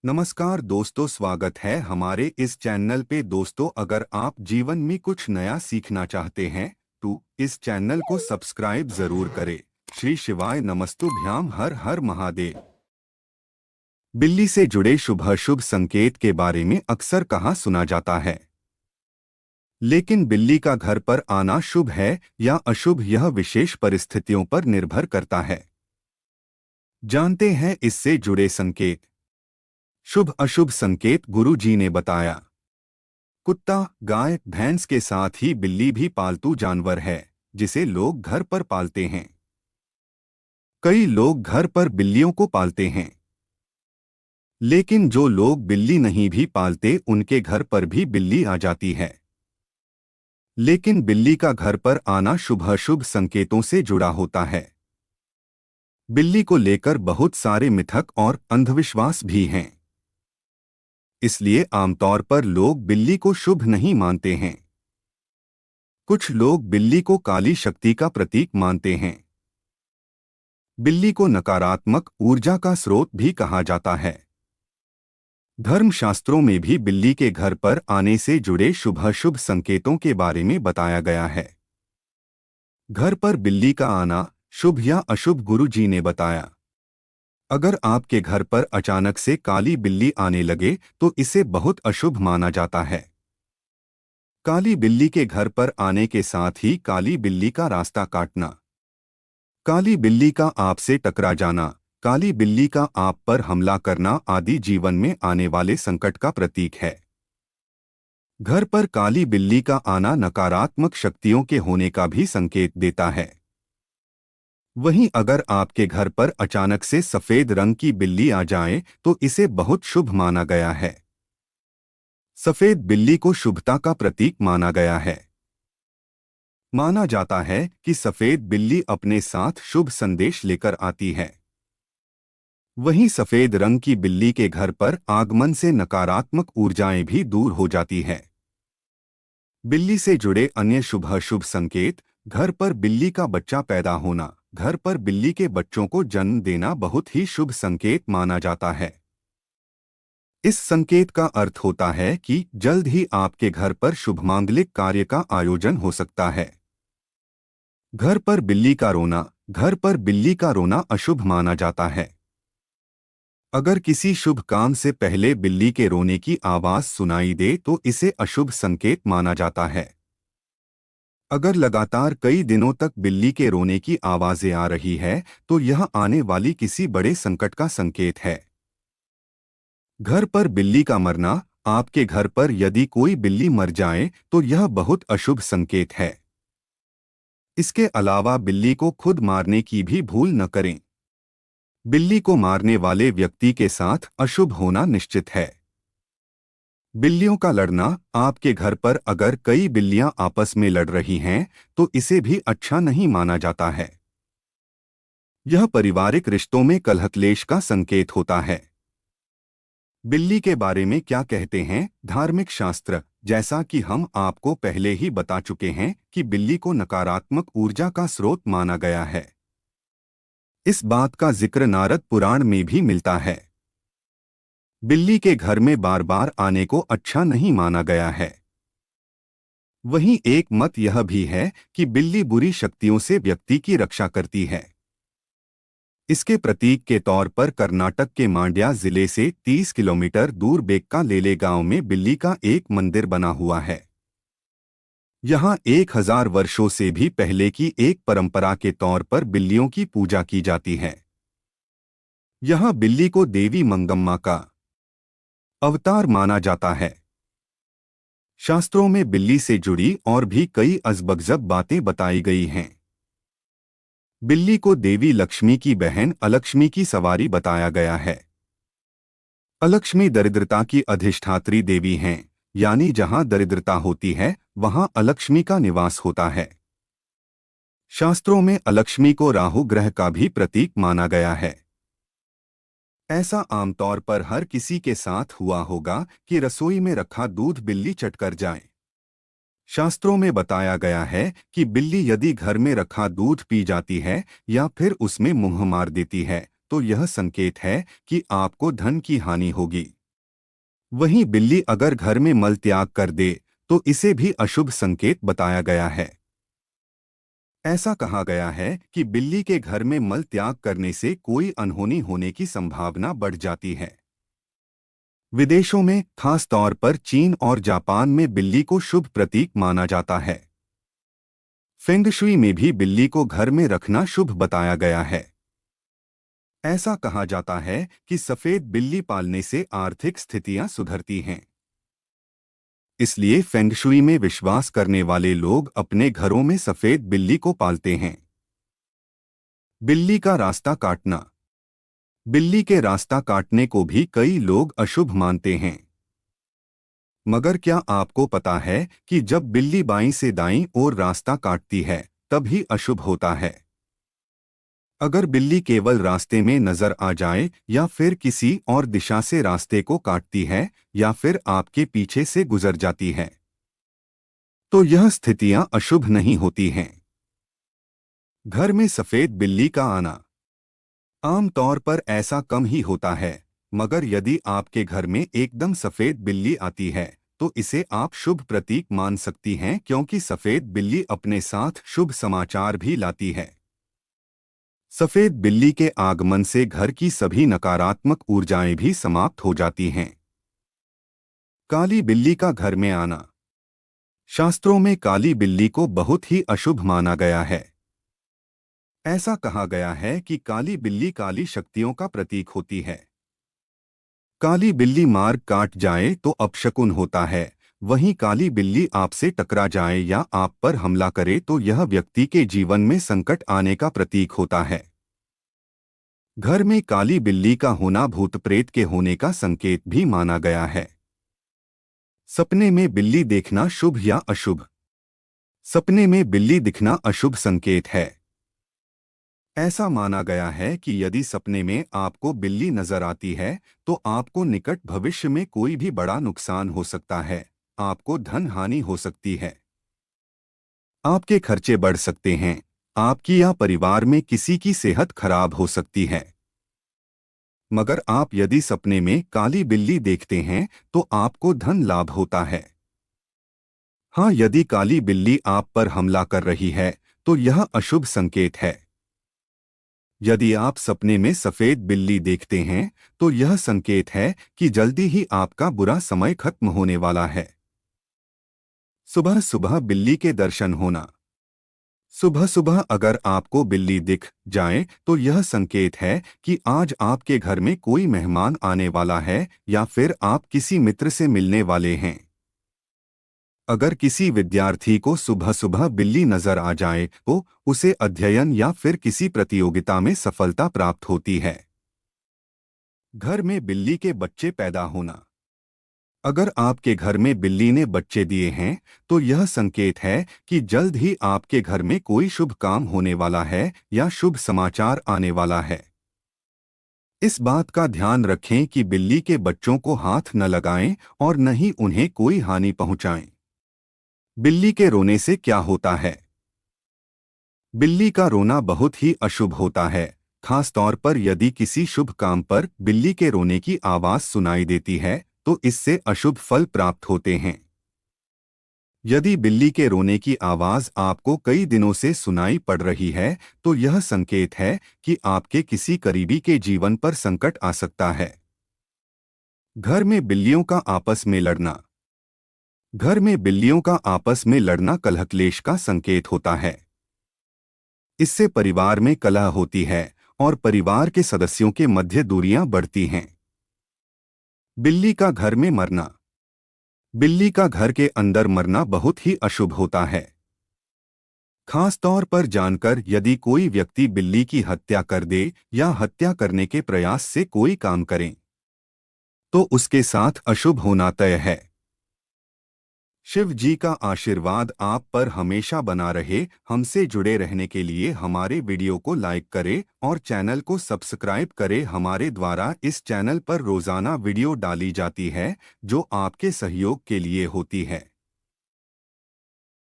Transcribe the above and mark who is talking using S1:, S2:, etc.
S1: नमस्कार दोस्तों, स्वागत है हमारे इस चैनल पे। दोस्तों, अगर आप जीवन में कुछ नया सीखना चाहते हैं तो इस चैनल को सब्सक्राइब जरूर करें। श्री शिवाय नमस्तुभ्याम, हर हर महादेव। बिल्ली से जुड़े शुभ अशुभ संकेत के बारे में अक्सर कहा सुना जाता है, लेकिन बिल्ली का घर पर आना शुभ है या अशुभ, यह विशेष परिस्थितियों पर निर्भर करता है। जानते हैं इससे जुड़े संकेत। शुभ अशुभ संकेत गुरु जी ने बताया। कुत्ता, गाय, भैंस के साथ ही बिल्ली भी पालतू जानवर है जिसे लोग घर पर पालते हैं। कई लोग घर पर बिल्लियों को पालते हैं, लेकिन जो लोग बिल्ली नहीं भी पालते उनके घर पर भी बिल्ली आ जाती है। लेकिन बिल्ली का घर पर आना शुभ अशुभ संकेतों से जुड़ा होता है। बिल्ली को लेकर बहुत सारे मिथक और अंधविश्वास भी हैं, इसलिए आमतौर पर लोग बिल्ली को शुभ नहीं मानते हैं। कुछ लोग बिल्ली को काली शक्ति का प्रतीक मानते हैं। बिल्ली को नकारात्मक ऊर्जा का स्रोत भी कहा जाता है। धर्मशास्त्रों में भी बिल्ली के घर पर आने से जुड़े शुभ-अशुभ संकेतों के बारे में बताया गया है। घर पर बिल्ली का आना शुभ या अशुभ, गुरु जी ने बताया। अगर आपके घर पर अचानक से काली बिल्ली आने लगे तो इसे बहुत अशुभ माना जाता है। काली बिल्ली के घर पर आने के साथ ही काली बिल्ली का रास्ता काटना, काली बिल्ली का आपसे टकरा जाना, काली बिल्ली का आप पर हमला करना आदि जीवन में आने वाले संकट का प्रतीक है। घर पर काली बिल्ली का आना नकारात्मक शक्तियों के होने का भी संकेत देता है। वहीं अगर आपके घर पर अचानक से सफेद रंग की बिल्ली आ जाए तो इसे बहुत शुभ माना गया है। सफेद बिल्ली को शुभता का प्रतीक माना गया है। माना जाता है कि सफेद बिल्ली अपने साथ शुभ संदेश लेकर आती है। वहीं सफेद रंग की बिल्ली के घर पर आगमन से नकारात्मक ऊर्जाएं भी दूर हो जाती है। बिल्ली से जुड़े अन्य शुभ अशुभ संकेत। घर पर बिल्ली का बच्चा पैदा होना, घर पर बिल्ली के बच्चों को जन्म देना बहुत ही शुभ संकेत माना जाता है। इस संकेत का अर्थ होता है कि जल्द ही आपके घर पर शुभ मांगलिक कार्य का आयोजन हो सकता है। घर पर बिल्ली का रोना, घर पर बिल्ली का रोना अशुभ माना जाता है। अगर किसी शुभ काम से पहले बिल्ली के रोने की आवाज सुनाई दे तो इसे अशुभ संकेत माना जाता है। अगर लगातार कई दिनों तक बिल्ली के रोने की आवाजें आ रही है तो यह आने वाली किसी बड़े संकट का संकेत है। घर पर बिल्ली का मरना, आपके घर पर यदि कोई बिल्ली मर जाए तो यह बहुत अशुभ संकेत है। इसके अलावा बिल्ली को खुद मारने की भी भूल न करें। बिल्ली को मारने वाले व्यक्ति के साथ अशुभ होना निश्चित है। बिल्लियों का लड़ना, आपके घर पर अगर कई बिल्लियां आपस में लड़ रही हैं तो इसे भी अच्छा नहीं माना जाता है। यह पारिवारिक रिश्तों में कलह-क्लेश का संकेत होता है। बिल्ली के बारे में क्या कहते हैं धार्मिक शास्त्र? जैसा कि हम आपको पहले ही बता चुके हैं कि बिल्ली को नकारात्मक ऊर्जा का स्रोत माना गया है। इस बात का जिक्र नारद पुराण में भी मिलता है। बिल्ली के घर में बार बार आने को अच्छा नहीं माना गया है। वहीं एक मत यह भी है कि बिल्ली बुरी शक्तियों से व्यक्ति की रक्षा करती है। इसके प्रतीक के तौर पर कर्नाटक के मांड्या जिले से 30 किलोमीटर दूर बेक्कालेले गांव में बिल्ली का एक मंदिर बना हुआ है। यहाँ 1000 वर्षों से भी पहले की एक परंपरा के तौर पर बिल्लियों की पूजा की जाती है। यहाँ बिल्ली को देवी मंगम्मा का अवतार माना जाता है। शास्त्रों में बिल्ली से जुड़ी और भी कई अजबगजब बातें बताई गई हैं। बिल्ली को देवी लक्ष्मी की बहन अलक्ष्मी की सवारी बताया गया है। अलक्ष्मी दरिद्रता की अधिष्ठात्री देवी हैं, यानी जहां दरिद्रता होती है वहां अलक्ष्मी का निवास होता है। शास्त्रों में अलक्ष्मी को राहु ग्रह का भी प्रतीक माना गया है। ऐसा आमतौर पर हर किसी के साथ हुआ होगा कि रसोई में रखा दूध बिल्ली चटकर जाए। शास्त्रों में बताया गया है कि बिल्ली यदि घर में रखा दूध पी जाती है या फिर उसमें मुंह मार देती है तो यह संकेत है कि आपको धन की हानि होगी। वहीं बिल्ली अगर घर में मल त्याग कर दे तो इसे भी अशुभ संकेत बताया गया है। ऐसा कहा गया है कि बिल्ली के घर में मल त्याग करने से कोई अनहोनी होने की संभावना बढ़ जाती है। विदेशों में, खास तौर पर चीन और जापान में बिल्ली को शुभ प्रतीक माना जाता है। फेंग शुई में भी बिल्ली को घर में रखना शुभ बताया गया है। ऐसा कहा जाता है कि सफेद बिल्ली पालने से आर्थिक स्थितियां सुधरती हैं। इसलिए फेंग शुई में विश्वास करने वाले लोग अपने घरों में सफेद बिल्ली को पालते हैं। बिल्ली का रास्ता काटना। बिल्ली के रास्ता काटने को भी कई लोग अशुभ मानते हैं। मगर क्या आपको पता है कि जब बिल्ली बाईं से दाईं ओर रास्ता काटती है तभी अशुभ होता है। अगर बिल्ली केवल रास्ते में नजर आ जाए या फिर किसी और दिशा से रास्ते को काटती है या फिर आपके पीछे से गुजर जाती है तो यह स्थितियां अशुभ नहीं होती हैं। घर में सफेद बिल्ली का आना। आम तौर पर ऐसा कम ही होता है, मगर यदि आपके घर में एकदम सफेद बिल्ली आती है तो इसे आप शुभ प्रतीक मान सकती हैं, क्योंकि सफेद बिल्ली अपने साथ शुभ समाचार भी लाती है। सफेद बिल्ली के आगमन से घर की सभी नकारात्मक ऊर्जाएं भी समाप्त हो जाती हैं। काली बिल्ली का घर में आना। शास्त्रों में काली बिल्ली को बहुत ही अशुभ माना गया है। ऐसा कहा गया है कि काली बिल्ली काली शक्तियों का प्रतीक होती है। काली बिल्ली मार्ग काट जाए तो अपशकुन होता है, वहीं काली बिल्ली आपसे टकरा जाए या आप पर हमला करे तो यह व्यक्ति के जीवन में संकट आने का प्रतीक होता है। घर में काली बिल्ली का होना भूत प्रेत के होने का संकेत भी माना गया है। सपने में बिल्ली देखना शुभ या अशुभ। सपने में बिल्ली दिखना अशुभ संकेत है। ऐसा माना गया है कि यदि सपने में आपको बिल्ली नजर आती है तो आपको निकट भविष्य में कोई भी बड़ा नुकसान हो सकता है, आपको धन हानि हो सकती है, आपके खर्चे बढ़ सकते हैं, आपकी या परिवार में किसी की सेहत खराब हो सकती है। मगर आप यदि सपने में काली बिल्ली देखते हैं तो आपको धन लाभ होता है। हाँ, यदि काली बिल्ली आप पर हमला कर रही है तो यह अशुभ संकेत है। यदि आप सपने में सफेद बिल्ली देखते हैं तो यह संकेत है कि जल्दी ही आपका बुरा समय खत्म होने वाला है। सुबह सुबह बिल्ली के दर्शन होना। सुबह सुबह अगर आपको बिल्ली दिख जाए तो यह संकेत है कि आज आपके घर में कोई मेहमान आने वाला है या फिर आप किसी मित्र से मिलने वाले हैं। अगर किसी विद्यार्थी को सुबह सुबह बिल्ली नजर आ जाए तो उसे अध्ययन या फिर किसी प्रतियोगिता में सफलता प्राप्त होती है। घर में बिल्ली के बच्चे पैदा होना। अगर आपके घर में बिल्ली ने बच्चे दिए हैं तो यह संकेत है कि जल्द ही आपके घर में कोई शुभ काम होने वाला है या शुभ समाचार आने वाला है। इस बात का ध्यान रखें कि बिल्ली के बच्चों को हाथ न लगाएं और न ही उन्हें कोई हानि पहुंचाएं। बिल्ली के रोने से क्या होता है? बिल्ली का रोना बहुत ही अशुभ होता है, खास तौर पर यदि किसी शुभ काम पर बिल्ली के रोने की आवाज सुनाई देती है तो इससे अशुभ फल प्राप्त होते हैं। यदि बिल्ली के रोने की आवाज आपको कई दिनों से सुनाई पड़ रही है तो यह संकेत है कि आपके किसी करीबी के जीवन पर संकट आ सकता है। घर में बिल्लियों का आपस में लड़ना। घर में बिल्लियों का आपस में लड़ना कलह क्लेश का संकेत होता है। इससे परिवार में कलह होती है और परिवार के सदस्यों के मध्य दूरियां बढ़ती हैं। बिल्ली का घर में मरना। बिल्ली का घर के अंदर मरना बहुत ही अशुभ होता है। खास तौर पर जानकर यदि कोई व्यक्ति बिल्ली की हत्या कर दे या हत्या करने के प्रयास से कोई काम करें तो उसके साथ अशुभ होना तय है। शिव जी का आशीर्वाद आप पर हमेशा बना रहे। हमसे जुड़े रहने के लिए हमारे वीडियो को लाइक करें और चैनल को सब्सक्राइब करें। हमारे द्वारा इस चैनल पर रोजाना वीडियो डाली जाती है जो आपके सहयोग के लिए होती है।